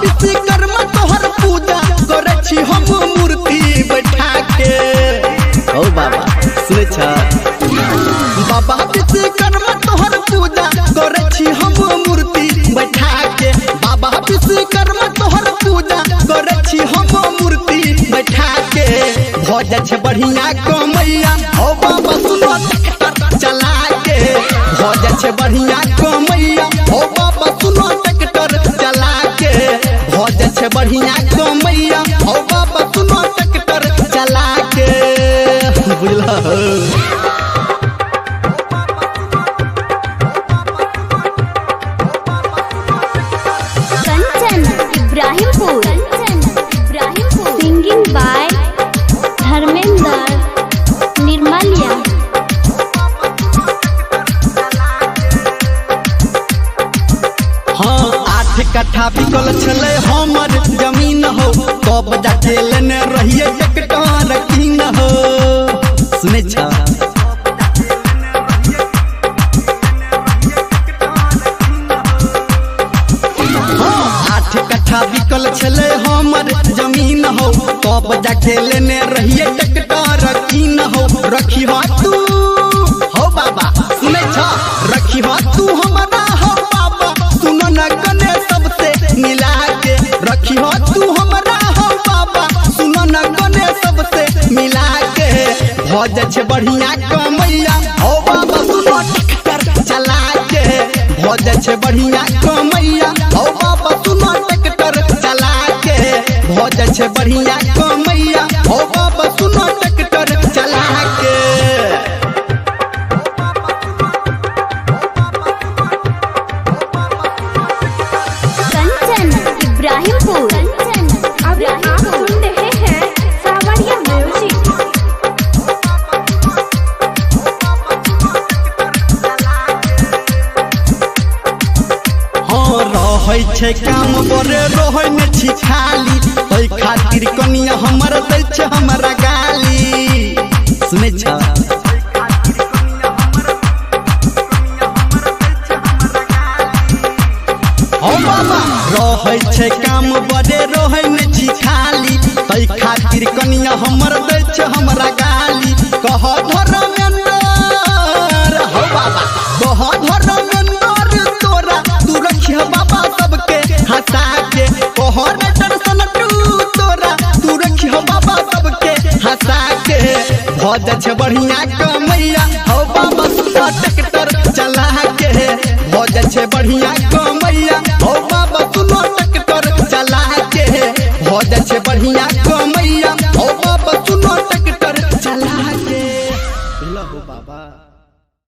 विश्वकर्मा तोहर पूजा करे छी हम मूर्ति बैठा के। ओ बाबा सुने छ बाबा विश्वकर्मा तोहर पूजा करे छी हम मूर्ति बैठा के। बाबा विश्वकर्मा तोहर पूजा करे छी हम मूर्ति बैठा के। भज छ बढ़िया कमैया ओ बाबा सुनो ट्रैक्टर चला के। भज छ बढ़िया कमैया ओ बाबा सुनो ट्रैक्टर चला के। भज छ बढ़िया कमैया ओ बाबा सुनो ट्रैक्टर चला के। बुझला इब्राहिमपुर सिंगिंग बाय धर्मेंद्र निर्मलिया। हाँ 8 कट्ठा बिकल छले हमर जमीन हो तब जाके लेने रहिए ट्रैक्टर कीन हो। सुने छ बिकल छले हमर जमीन हो तब जाके लेने रहिए ट्रैक्टर कीन हो। रखी हो तू हो बाबा सुने छ रखी हो तू हमारा हो बाबा सुनो न कने सबसे मिला के। रखी हो तू हमारा हो बाबा सुनो न कने सबसे मिला के। भज छ बढ़िया कमैया हो बाबा सुनो ट्रैक्टर चला के। भज छ बढ़िया कमैया हो बाबा सुनो भज छ बढ़िया कमैया हो बाबा सुनो ट्रैक्टर चला के। कंचन इब्राहिमपुर अब आप सुन रहे हैं सावरिया म्यूजिक। हाँ रहै छै काम बड़े रहै ने छी खाली ओइ खातिर कनिया हमर दै छै हमरा गाली। सुने छ ओ बाबा रहै छै काम बड़े रहै ने छी खाली ओइ खातिर कनिया हमर दै छै हमरा गाली। कह धर्मेंद्र हो बाबा कह धर्मेंद्र तोरा तू रखिया बाबा सबके हंसा के। कह दर्शन तोरा तू रखिया बाबा सबके हंसा के। भज छ बढ़िया कमैया हो बाबा सुनो ट्रैक्टर चला के। भज छ बढ़िया कमैया